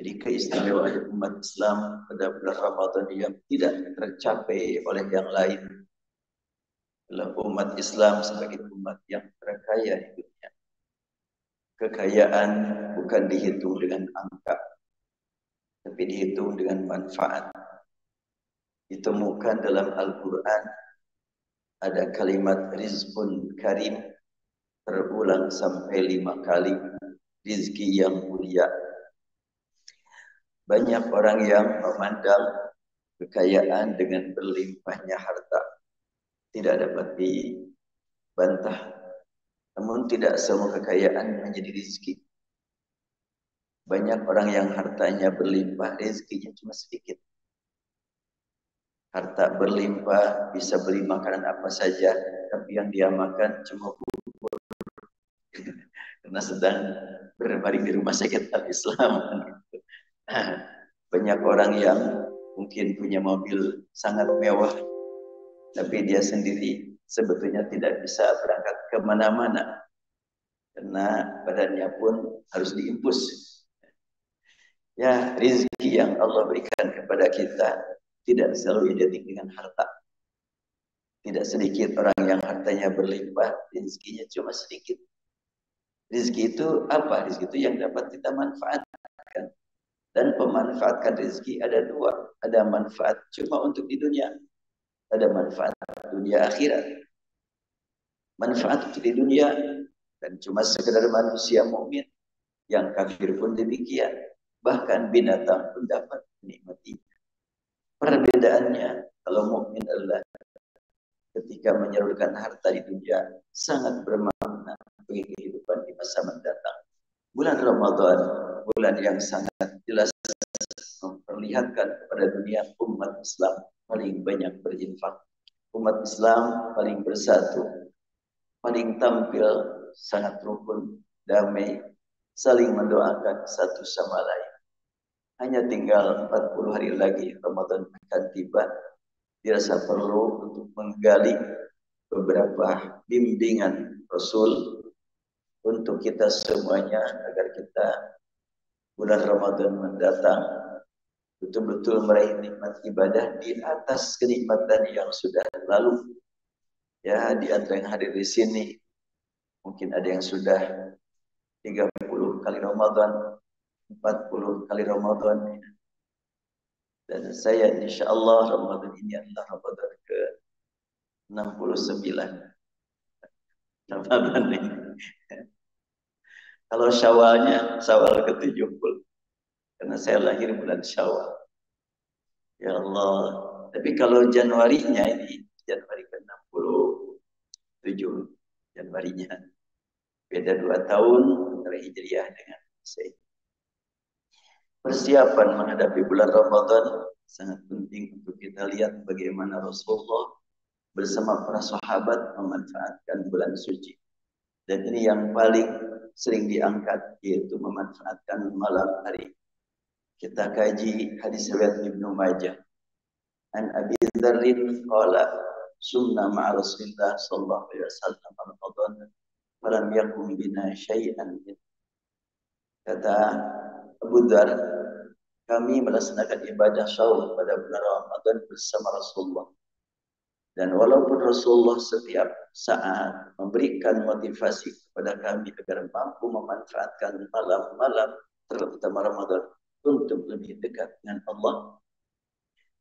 Jadi keistimewaan umat Islam pada bulan Ramadan yang tidak tercapai oleh yang lain adalah umat Islam sebagai umat yang terkaya hidupnya. Kekayaan bukan dihitung dengan angka, tapi dihitung dengan manfaat. Ditemukan dalam Al-Quran ada kalimat rizqun karim terulang sampai 5 kali. Rizki yang mulia. Banyak orang yang memandang kekayaan dengan berlimpahnya harta tidak dapat dibantah. Namun tidak semua kekayaan menjadi rezeki. Banyak orang yang hartanya berlimpah, rezekinya cuma sedikit. Harta berlimpah bisa beli makanan apa saja, tapi yang dia makan cuma bubur karena sedang berbaring di rumah sakit Al-Islam. Banyak orang yang mungkin punya mobil sangat mewah, tapi dia sendiri sebetulnya tidak bisa berangkat kemana-mana karena badannya pun harus diimpus. Ya, rezeki yang Allah berikan kepada kita tidak selalu identik dengan harta. Tidak sedikit orang yang hartanya berlimpah, rezekinya cuma sedikit. Rezeki itu apa? Rezeki itu yang dapat kita manfaatkan. Dan pemanfaatkan rezeki ada dua. Ada manfaat cuma untuk di dunia. Ada manfaat dunia akhirat. Manfaat untuk di dunia dan cuma sekedar manusia mukmin. Yang kafir pun demikian. Bahkan binatang pun dapat menikmati. Perbedaannya, kalau mukmin adalah ketika menyalurkan harta di dunia sangat bermakna bagi kehidupan di masa mendatang. Bulan Ramadan, bulan yang sangat jelas memperlihatkan kepada dunia umat Islam paling banyak berinfak. Umat Islam paling bersatu, paling tampil sangat rukun, damai, saling mendoakan satu sama lain. Hanya tinggal 40 hari lagi Ramadan akan tiba. Dirasa perlu untuk menggali beberapa bimbingan Rasul untuk kita semuanya agar kita bulan Ramadan mendatang betul-betul meraih nikmat ibadah di atas kenikmatan yang sudah lalu. Ya, di antara yang hadir di sini mungkin ada yang sudah 30 kali Ramadan, 40 kali Ramadan. Dan saya insya Allah Ramadan ini adalah Ramadan ke 69. Ramadan ini. Kalau Syawalnya, Syawal ke-70. Karena saya lahir bulan Syawal. Ya Allah. Tapi kalau Januarinya ini, Januari ke-67. Januarinya. Beda 2 tahun antara Hijriah dengan Masehi. Persiapan menghadapi bulan Ramadan sangat penting untuk kita lihat bagaimana Rasulullah bersama para sahabat memanfaatkan bulan suci. Dan ini yang paling sering diangkat, yaitu memanfaatkan malam hari. Kita kaji hadis riwayat Ibnu Majah. An Abi Dzarrin qala sumna ma'a Rasulillah sallallahu alaihi wasallam Ramadan falam yakum bina syai'an. Kata Abu Dzar, kami melaksanakan ibadah syaum pada bulan Ramadan bersama Rasulullah. Dan walaupun Rasulullah setiap saat memberikan motivasi kepada kami agar mampu memanfaatkan malam-malam terutama Ramadan untuk lebih dekat dengan Allah,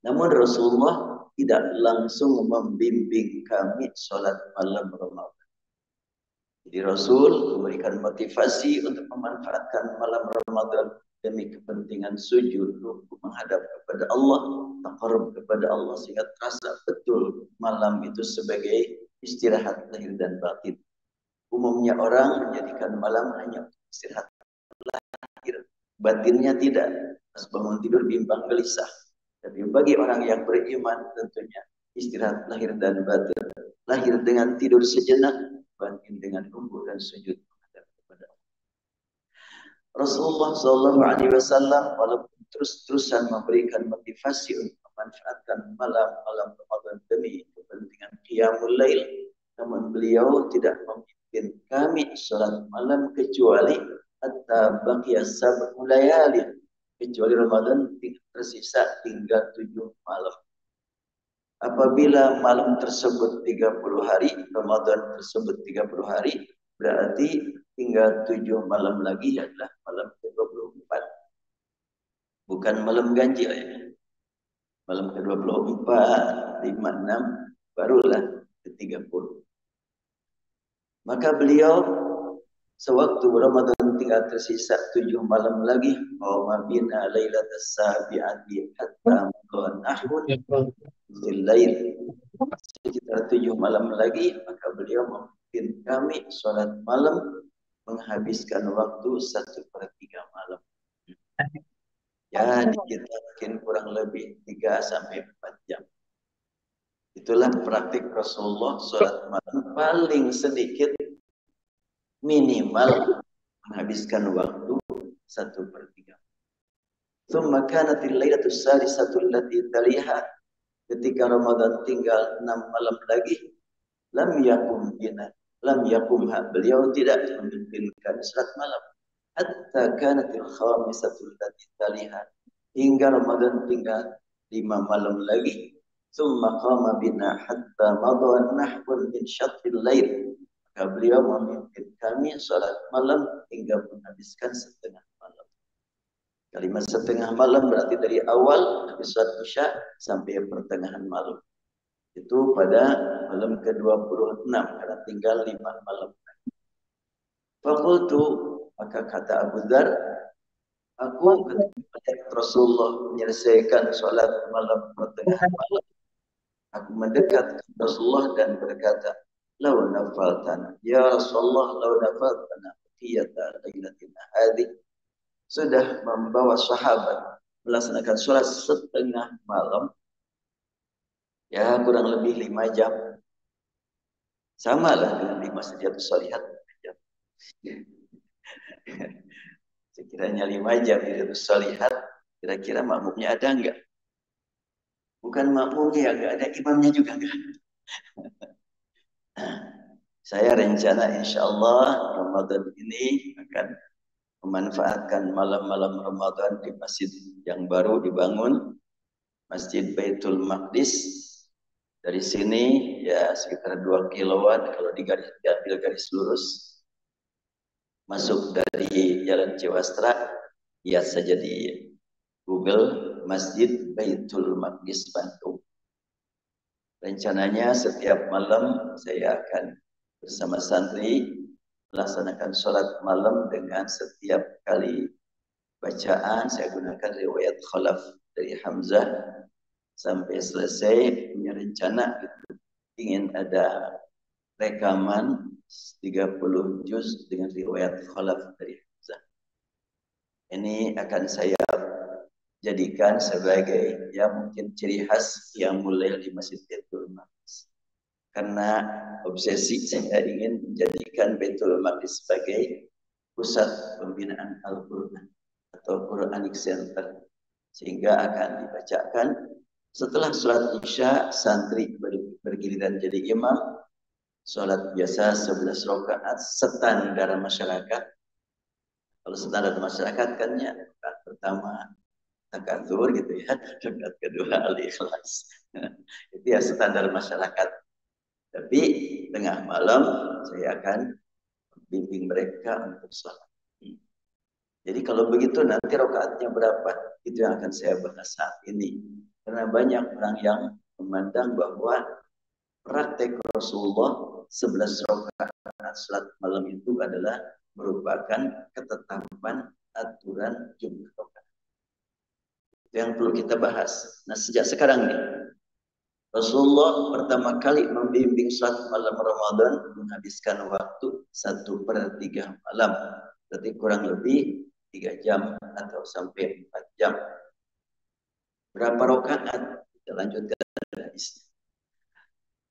namun Rasulullah tidak langsung membimbing kami sholat malam Ramadan. Jadi Rasul memberikan motivasi untuk memanfaatkan malam Ramadan demi kepentingan sujud, menghadap kepada Allah, taqarrub kepada Allah, sehingga terasa betul malam itu sebagai istirahat lahir dan batin. Umumnya orang menjadikan malam hanya istirahat lahir, batinnya tidak. Pas bangun tidur bimbang gelisah. Tapi bagi orang yang beriman tentunya istirahat lahir dan batin. Lahir dengan tidur sejenak, batin dengan ruku dan sujud menghadap kepada Allah. Rasulullah SAW walaupun terus-terusan memberikan motivasi untuk memanfaatkan malam-malam Ramadan demi kepentingan qiyamul lail, namun beliau tidak memimpin kami salat malam kecuali hatta baqiya sab'u layalin, kecuali Ramadan tersisa tinggal 7 malam. Apabila malam tersebut 30 hari, Ramadan tersebut 30 hari, berarti tinggal 7 malam lagi adalah malam ke-24. Bukan malam ganjil ya. Malam ke-24, 5, 6, barulah ke-30. Maka beliau sewaktu Ramadan tinggal tersisa 7 malam lagi, qama bina lailatas sabi'ati hatta maqan ahun fil lail. Sekitar 7 malam lagi, maka beliau memimpin kami sholat malam, menghabiskan waktu 1/3 malam. Ya, kita mungkin kurang lebih 3 sampai 4 jam. Itulah praktik Rasulullah sholat malam paling sedikit minimal menghabiskan waktu 1/3. Thumma kanatil lailatus sadisatul lati taliha, ketika Ramadan tinggal 6 malam lagi, lam yakumha, beliau tidak memimpinkan salat malam hatta kanatil khamisatul lati taliha, hingga Ramadan tinggal 5 malam lagi. Thumma qama bina hatta madha nahwun min syatril lail, maka beliau memimpin kami salat malam hingga menghabiskan setengah malam. Kalimat setengah malam berarti dari awal habis salat Isya sampai pertengahan malam. Itu pada malam ke-26, karena tinggal 5 malam. Faqultu, maka kata Abu Dzar, aku ketika Rasulullah menyelesaikan sholat malam pertengahan malam, aku mendekat ke Rasulullah dan berkata, "Lau nafaltana, ya Rasulullah, lau nafaltana qiyata lailatina hadhihi." Sudah membawa sahabat melaksanakan sholat setengah malam, ya kurang lebih 5 jam. Sama lah dengan 5 Sajidatus Shalihat. Sekiranya 5 jam Sajidatus Shalihat, kira-kira makmumnya ada enggak? Bukan makmumnya, enggak ada imamnya juga enggak. Saya rencana insya Allah Ramadan ini akan memanfaatkan malam-malam Ramadan di masjid yang baru dibangun, Masjid Baitul Maqdis. Dari sini ya sekitar 2 kiloan kalau diambil garis lurus. Masuk dari Jalan Ciwastra, lihat saja di Google Masjid Baitul Maqdis Bandung. Rencananya setiap malam saya akan bersama santri melaksanakan sholat malam dengan setiap kali bacaan saya gunakan riwayat khalaf dari Hamzah sampai selesai. Punya rencana ingin ada rekaman 30 juz dengan riwayat khalaf dari Hamzah. Ini akan saya jadikan sebagai ya mungkin ciri khas yang mulai di Masjid Baitul Maqdis. Karena obsesi saya ingin menjadikan Baitul Maqdis sebagai pusat pembinaan Al-Quran atau Quranic Center, sehingga akan dibacakan setelah sholat Isya, santri bergiliran jadi imam, sholat biasa 11 rakaat standar masyarakat. Kalau standar masyarakat kan ya rakaat pertama takatsur gitu ya, rakaat kedua al-ikhlas. Itu ya standar masyarakat. Tapi tengah malam saya akan bimbing mereka untuk sholat. Jadi kalau begitu nanti rakaatnya berapa? Itu yang akan saya bahas saat ini. Karena banyak orang yang memandang bahwa praktek Rasulullah 11 rakaat salat malam itu adalah merupakan ketetapan aturan jumlah rakaat. Itu yang perlu kita bahas. Nah, sejak sekarang nih, Rasulullah pertama kali membimbing salat malam Ramadan menghabiskan waktu 1/3 malam. Berarti kurang lebih 3 jam atau sampai 4 jam. Berapa rakaat? Kita lanjutkan hadisnya.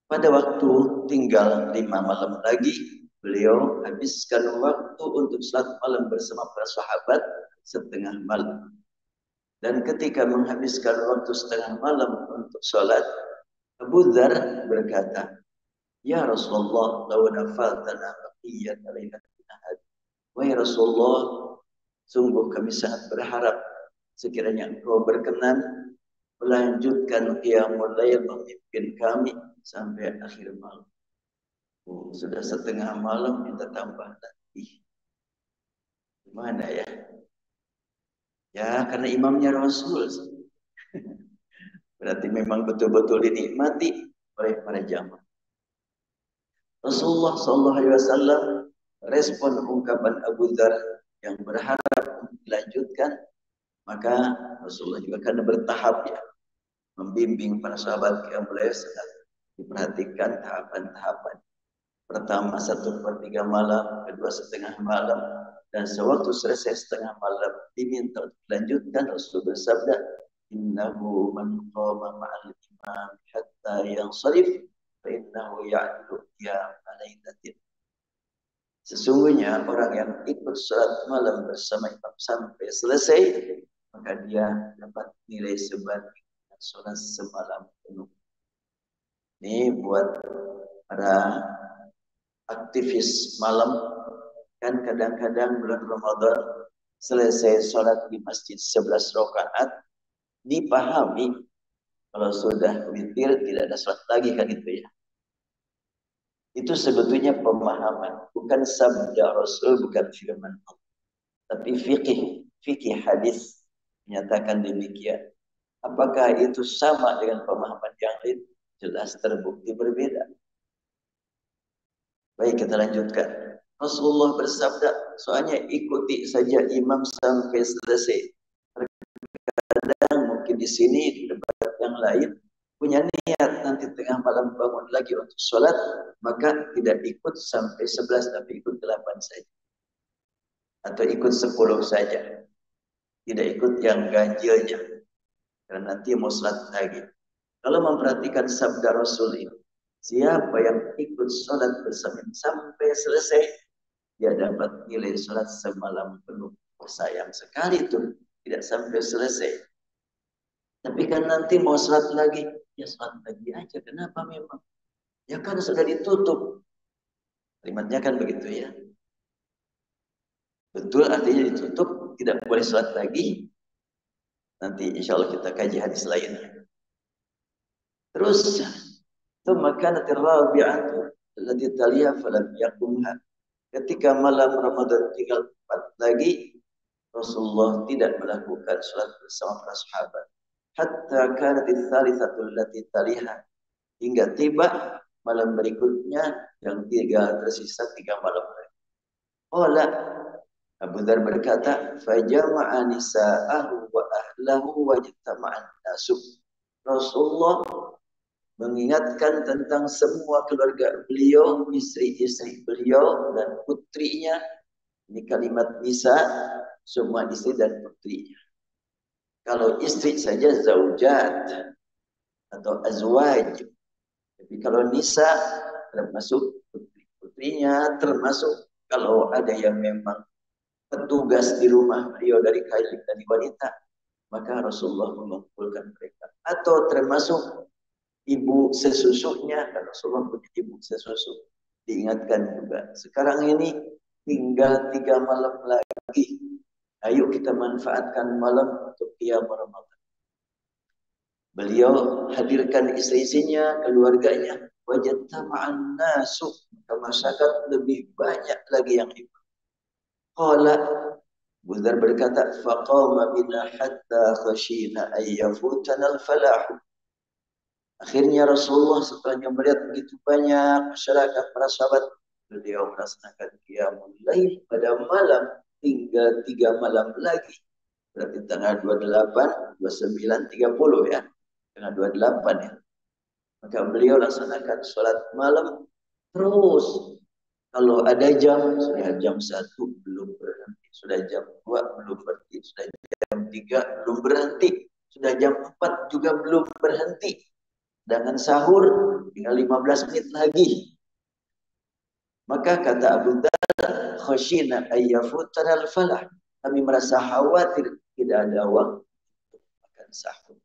Pada waktu tinggal 5 malam lagi, beliau habiskan waktu untuk salat malam bersama para sahabat setengah malam. Dan ketika menghabiskan waktu setengah malam untuk salat, Abu Dzar berkata, "Ya Rasulullah, law nafaltana baqiyat lailatina hadhihi." Wahai Rasulullah, sungguh kami sangat berharap sekiranya engkau berkenan melanjutkan qiyamul lail memimpin kami sampai akhir malam. Sudah setengah malam minta tambah lagi. Gimana ya? Ya karena imamnya Rasul. Berarti memang betul-betul dinikmati oleh para jamaah. Rasulullah SAW respon ungkapan Abu Dzar yang berharap untuk dilanjutkan, maka Rasulullah juga karena bertahap ya, membimbing para sahabat yang mulai sangat diperhatikan tahapan-tahapan. Pertama 1/3 malam, kedua setengah malam, dan sewaktu selesai setengah malam diminta untuk dilanjutkan. Rasul bersabda, innahu man qama ma'al imam hatta yansarif fa innahu ya'du qiyam lailatin. Sesungguhnya orang yang ikut salat malam bersama imam sampai selesai, maka dia dapat nilai sebanding salat semalam penuh. Ini buat para aktivis malam, kan kadang-kadang bulan Ramadan selesai sholat di masjid 11 rakaat, dipahami kalau sudah witir tidak ada sholat lagi kan itu ya. Itu sebetulnya pemahaman, bukan sabda Rasul, bukan firman Allah, tapi fikih hadis menyatakan demikian. Apakah itu sama dengan pemahaman yang lain? Jelas terbukti berbeda. Baik, kita lanjutkan. Rasulullah bersabda, soalnya ikuti saja imam sampai selesai. Kadang mungkin di sini di tempat yang lain punya niat nanti tengah malam bangun lagi untuk sholat, maka tidak ikut sampai 11 tapi ikut 8 saja. Atau ikut 10 saja. Tidak ikut yang ganjilnya. Karena nanti mau sholat lagi. Kalau memperhatikan sabda Rasul ini, siapa yang ikut sholat bersama sampai selesai, dia dapat nilai sholat semalam penuh. Oh, sayang sekali itu tidak sampai selesai. Tapi kan nanti mau sholat lagi, ya sholat lagi aja. Kenapa memang? Ya kan sudah ditutup. Kalimatnya kan begitu ya. Betul artinya ditutup, tidak boleh sholat lagi. Nanti insya Allah kita kaji hadis lainnya. Terus, thumma kanat ar-rabi'atu allati taliha falam yaqumha. Ketika malam Ramadan tinggal 4 lagi, Rasulullah tidak melakukan sholat bersama para sahabat. Hatta kanat ats-tsalitsatu allati taliha. Hingga tiba malam berikutnya yang tersisa 3 malam lagi. Qala Abu Dzar berkata, fajama'a nisa'ahu wa ahlahu wa jama'an nasub. Rasulullah mengingatkan tentang semua keluarga beliau, istri-istri beliau dan putrinya. Ini kalimat nisa, semua istri dan putrinya. Kalau istri saja zaujat atau azwaj. Tapi kalau nisa termasuk putri-putrinya, termasuk kalau ada yang memang petugas di rumah beliau dari kaum dari wanita, maka Rasulullah mengumpulkan mereka. Atau termasuk ibu sesusunya, karena Rasulullah punya ibu sesusu. Diingatkan juga. Sekarang ini tinggal 3 malam lagi. Ayo kita manfaatkan malam untuk qiyam Ramadan. Beliau hadirkan istri-istrinya, keluarganya. Wajtama'an nasu. Masyarakat lebih banyak lagi yang ikut. Qala Abu Dzar berkata, faqama bina hatta khashina ayyafutana al-falah. Akhirnya Rasulullah setelahnya melihat begitu banyak masyarakat para sahabat, beliau melaksanakan qiyamul lail pada malam hingga 3 malam lagi. Berarti tanggal 28, 29, 30 ya. Tanggal 28 ya. Maka beliau laksanakan sholat malam terus. Kalau ada jam, sudah jam 1 belum berhenti. Sudah jam 2 belum berhenti. Sudah jam 3 belum berhenti. Sudah jam 4 juga belum berhenti. Dengan sahur tinggal 15 menit lagi. Maka kata Abu Dzar, khashina ayyafutana al-falah. Kami merasa khawatir tidak ada waktu untuk makan sahur.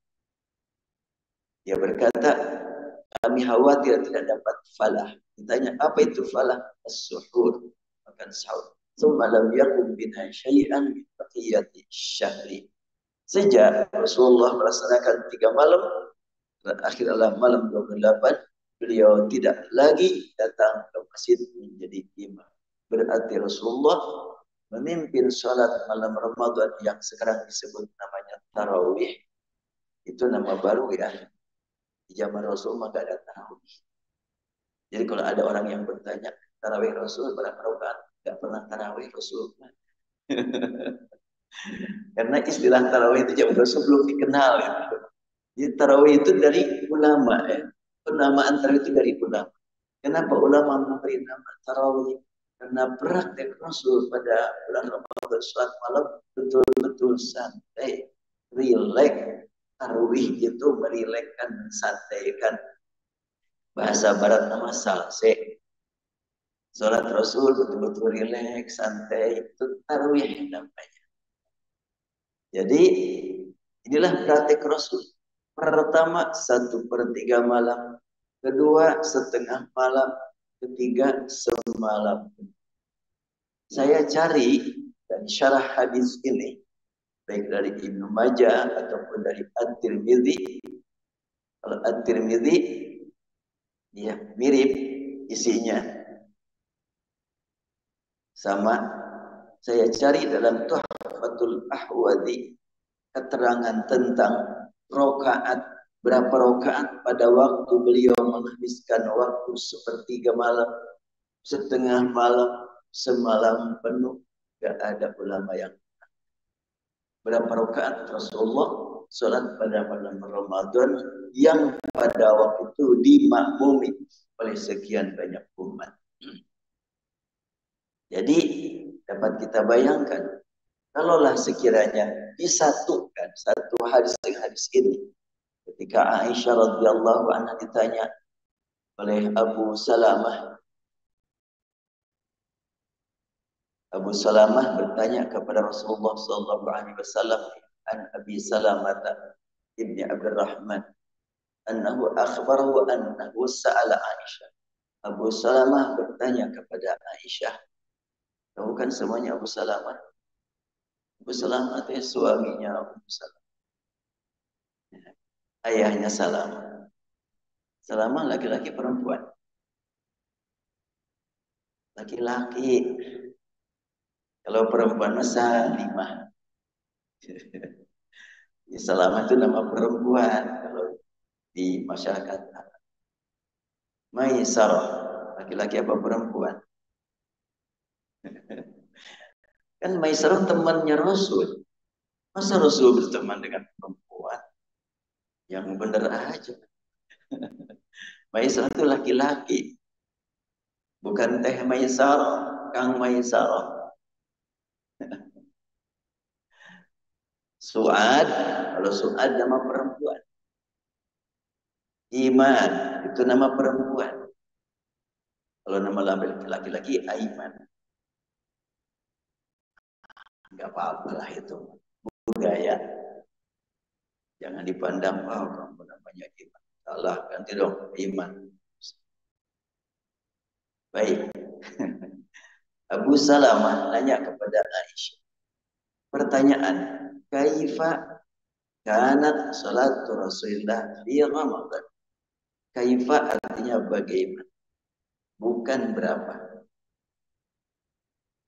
Dia berkata, kami khawatir tidak dapat falah. Ditanya, apa itu falah? As-suhur, makan sahur. Tsumma lam yakun bina syai'an min baqiyati syahri. Sejak Rasulullah melaksanakan 3 malam, terakhir adalah malam 28, beliau tidak lagi datang ke masjid menjadi imam. Berarti Rasulullah memimpin sholat malam Ramadan yang sekarang disebut namanya tarawih. Itu nama baru ya. Di zaman Rasul maka ada tarawih. Jadi kalau ada orang yang bertanya, tarawih Rasul berapa rakaat? Gak pernah tarawih Rasul. Karena istilah tarawih itu zaman Rasul belum dikenal. Ya. Jadi tarawih itu dari ulama. Ya. Penamaan tarawih itu dari ulama. Kenapa ulama memberi nama tarawih? Karena praktek Rasul pada bulan Ramadan salat malam betul-betul santai, rileks. Tarawih itu merilekkan, mensantaikan. Bahasa Barat nama salse. Salat Rasul betul-betul rileks, santai, itu tarawih namanya. Jadi inilah praktek Rasul. Pertama 1/3 malam, kedua setengah malam, ketiga semalam. Saya cari dan syarah hadis ini baik dari Ibnu Majah ataupun dari At-Tirmidzi. Kalau At-Tirmidzi ya mirip isinya sama. Saya cari dalam Tuhfatul Ahwadi keterangan tentang rokaat, berapa rokaat pada waktu beliau menghabiskan waktu 1/3 malam, setengah malam, semalam penuh. Gak ada ulama yang berapa rakaat Rasulullah sholat pada bulan Ramadan yang pada waktu itu dimakmumi oleh sekian banyak umat. Jadi dapat kita bayangkan, kalaulah sekiranya disatukan satu hadis dengan hadis ini, ketika Aisyah radhiyallahu anha ditanya oleh Abu Salamah bertanya kepada Rasulullah sallallahu alaihi wasallam an Abi Salamah ibni Abdurrahman annahu akhbarahu annahu sa'ala Aisyah. Abu Salamah bertanya kepada Aisyah. Tahu kan semuanya Abu Salamah? Abu Salamah itu suaminya Abu Salamah. Ayahnya Salamah. Salamah laki-laki perempuan. Laki-laki. Kalau perempuan Salimah. Salamah itu nama perempuan kalau di masyarakat. Maisarah. Laki-laki apa perempuan? Kan Maisarah temannya Rasul. Masa Rasul berteman dengan perempuan? Yang benar aja. Maisarah itu laki-laki. Bukan Teh Maisarah, Kang Maisarah. Suad, kalau Suad nama perempuan. Iman, itu nama perempuan. Kalau nama laki-laki, Aiman. Enggak apa-apa lah itu. Budaya. Jangan dipandang, oh kamu namanya Iman. Salah, ganti dong, Iman. Baik. Abu Salamah nanya kepada Aisyah. Pertanyaan, kaifa kanat salatu Rasulullah fi Ramadan? Kaifa artinya bagaimana? Bukan berapa.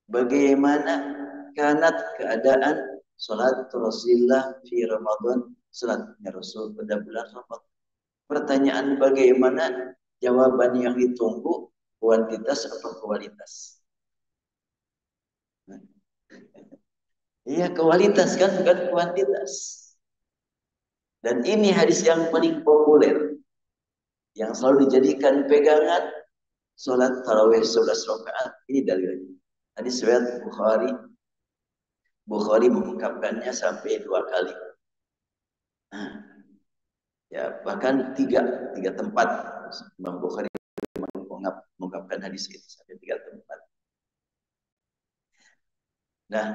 Bagaimana kanat keadaan salat Rasulullah fi Ramadan, salatnya Rasul pada bulan Ramadan. Pertanyaan bagaimana, jawaban yang ditunggu kuantitas atau kualitas? Iya, kualitas kan, bukan kuantitas. Dan ini hadis yang paling populer, yang selalu dijadikan pegangan, sholat tarawih 11 rakaat. Ini dalilnya. Hadis riwayat Bukhari. Bukhari mengungkapkannya sampai 2 kali. Nah, ya bahkan tiga tempat Imam Bukhari mengungkapkan hadis itu sampai 3 tempat. Nah,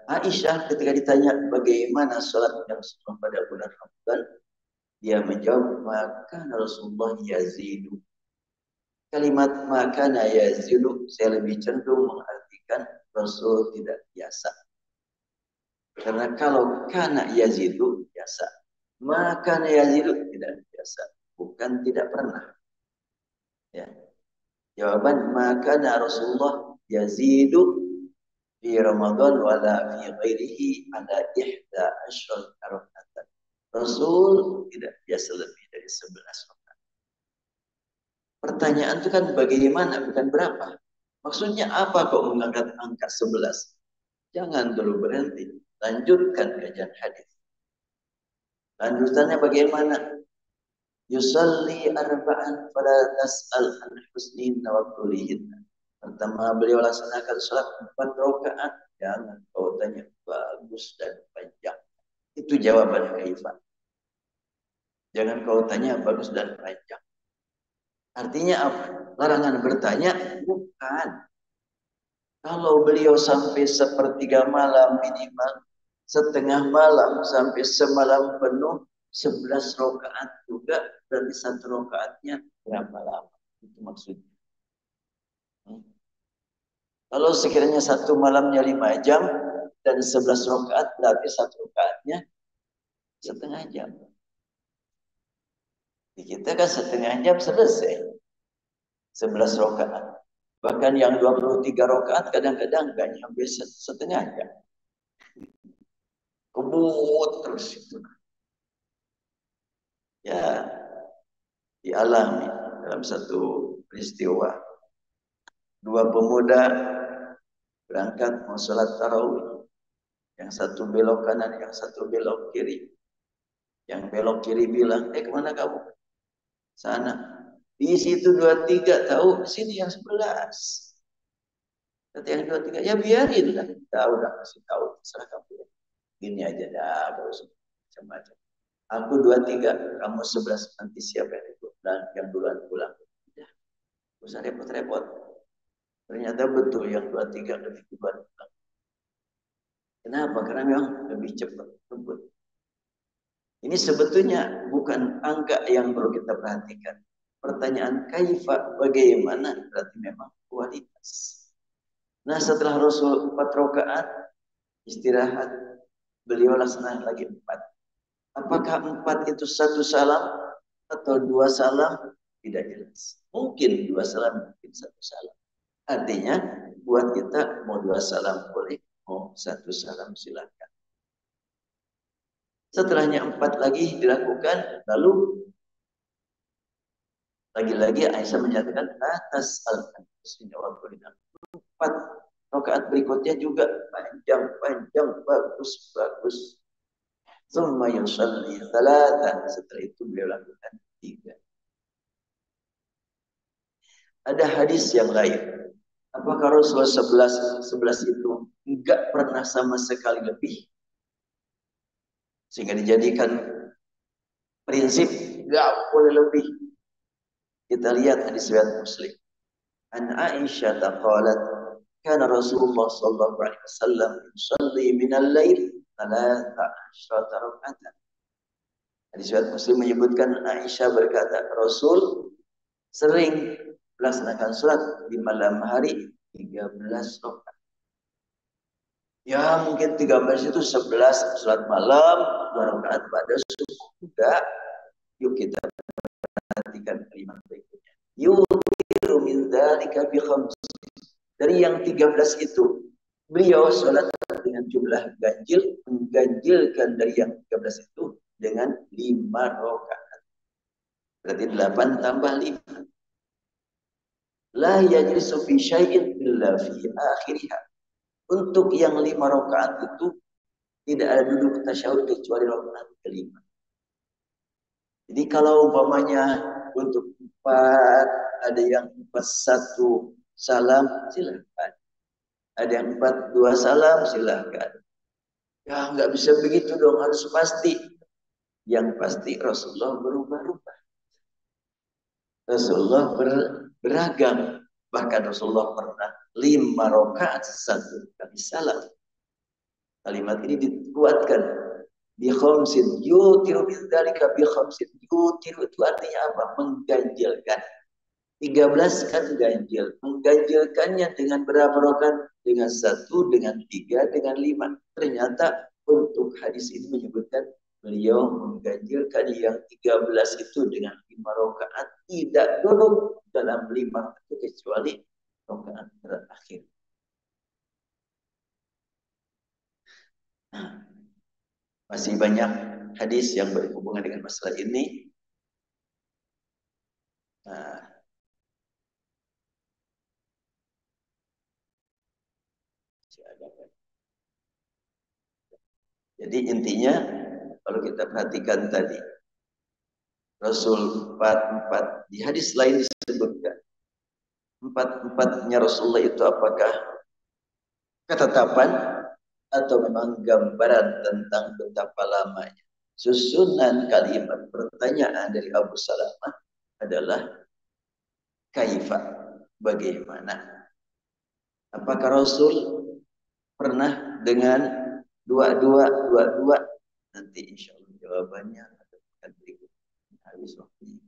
Aisyah ketika ditanya bagaimana sholatnya Rasulullah pada bulan Ramadan, dia menjawab, maka Rasulullah yazidu. Kalimat maka yazidu saya lebih cenderung mengartikan Rasul tidak biasa. Karena kalau kana yazidu biasa, maka yazidu tidak biasa, bukan tidak pernah. Ya. Jawaban maka Rasulullah yazidu fi Ramadan wala fi ghairihi ada ihda asyar raka'atan. Rasul tidak biasa lebih dari 11 rakaat. Pertanyaan itu kan bagaimana, bukan berapa. Maksudnya apa kok mengangkat angka 11? Jangan dulu berhenti. Lanjutkan kajian hadis. Lanjutannya bagaimana? Yusalli arba'an fala tas'al an husnin wa qulihin. Pertama beliau laksanakan salat 4 rakaat, jangan kau tanya bagus dan panjang. Itu jawaban kaifah. Jangan kau tanya bagus dan panjang. Artinya apa? Larangan bertanya bukan. Kalau beliau sampai sepertiga malam minimal, setengah malam sampai semalam penuh, 11 rakaat juga, berarti 1 rakaatnya berapa lama? Itu maksudnya. Kalau sekiranya 1 malamnya 5 jam dan 11 rakaat, berarti 1 rakaatnya setengah jam. Di kita kan setengah jam selesai 11 rakaat. Bahkan yang 23 rakaat kadang-kadang gak nyampe setengah jam. Kebut terus itu. Ya, dialami dalam satu peristiwa. 2 pemuda berangkat mau sholat tarawih. Yang satu belok kanan, yang satu belok kiri. Yang belok kiri bilang, kemana kamu? Sana. Di situ 23 tahu, di sini yang 11. Kata yang 23, ya biarin lah. Kita udah kasih tahu, terserah kamu. Gini aja dah, gak usah macam-macam. Aku 23, kamu 11, nanti siapa yang ikut? Dan yang duluan pulang. Ya, gak usah repot-repot. Ternyata betul yang 23 lebih duluan pulang. Kenapa? Karena memang lebih cepat. Ini sebetulnya bukan angka yang perlu kita perhatikan. Pertanyaan kaifa, bagaimana? Berarti memang kualitas. Nah, setelah Rasul 4 rakaat istirahat, beliau laksanakan lagi 4. Apakah 4 itu 1 salam atau 2 salam? Tidak jelas. Mungkin 2 salam, mungkin 1 salam. Artinya buat kita mau 2 salam boleh, mau 1 salam silakan. Setelahnya 4 lagi dilakukan, lalu lagi-lagi Aisyah menyatakan atas al-anfusnya wa 4 rakaat berikutnya juga panjang, bagus. Tsumma yusalli thalathan. Setelah itu beliau lakukan 3. Ada hadis yang lain. Apakah Rasulullah 11 itu enggak pernah sama sekali lebih? Sehingga dijadikan prinsip enggak boleh lebih. Kita lihat hadis riwayat Muslim. An Aisyah qalat kana Rasulullah sallallahu alaihi wasallam yusalli min al-lail 13 raka'atan. Hadis riwayat Muslim menyebutkan Aisyah berkata, Rasul sering melaksanakan salat di malam hari 13 rakaat. Ya mungkin 13 itu 11 salat malam, 2 rakaat pada subuh. Enggak. Yuk kita perhatikan kalimat berikutnya. Yutiru min dzalika bi khams. Dari yang 13 itu beliau salat dengan jumlah ganjil, mengganjilkan dari yang 13 itu dengan 5 rakaat. Berarti 8 tambah 5. La yajlisu fi syai'in illa fi akhiriha. Untuk yang 5 rakaat itu tidak ada duduk tasyahud kecuali rakaat kelima. Jadi kalau umpamanya untuk 4 ada yang 4-1 salam silakan. Ada yang 4-2 salam silakan. Ya nggak bisa begitu dong, harus pasti. Yang pasti Rasulullah berubah-ubah. Rasulullah beragam. Bahkan Rasulullah pernah 5 rakaat 1 kali salam. Kalimat ini dikuatkan. Bi khamsin yutiru min dzalika bi khamsin. Yutiru itu artinya apa? Mengganjilkan. 13 kan ganjil. Mengganjilkannya dengan berapa rakaat? Dengan 1, dengan 3, dengan 5. Ternyata untuk hadis ini menyebutkan beliau mengganjilkan yang 13 itu dengan 5 rakaat, tidak duduk dalam 5 itu kecuali rakaat terakhir. Nah, masih banyak hadis yang berhubungan dengan masalah ini. Nah, jadi intinya kalau kita perhatikan tadi Rasul empat di hadis lain disebutkan empat-empatnya Rasulullah itu apakah ketetapan atau memang gambaran tentang betapa lamanya. Susunan kalimat pertanyaan dari Abu Salamah adalah kaifa, bagaimana? Apakah Rasul pernah dengan dua? Nanti insya Allah jawabannya akan berikut. Habis waktunya.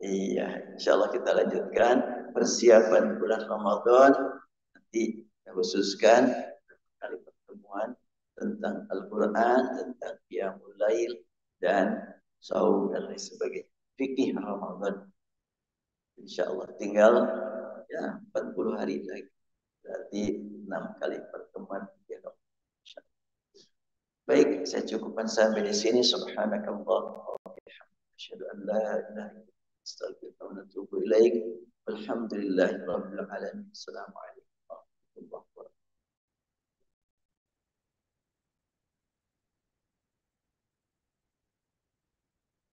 Iya, insya Allah kita lanjutkan persiapan bulan Ramadan. Nanti kita khususkan kali pertemuan tentang Al-Quran, tentang Qiyamul Lail, dan saum dan lain sebagainya. Fikih Ramadan. Insya Allah tinggal ya 40 hari lagi. Berarti 6 kali pertemuan. Ya, baik, saya cukupkan sampai di sini. Subhanakallah wa bihamdika asyhadu an la ilaha illa anta astaghfiruka wa atubu ilaik. Alhamdulillahirabbil alamin. Assalamualaikum.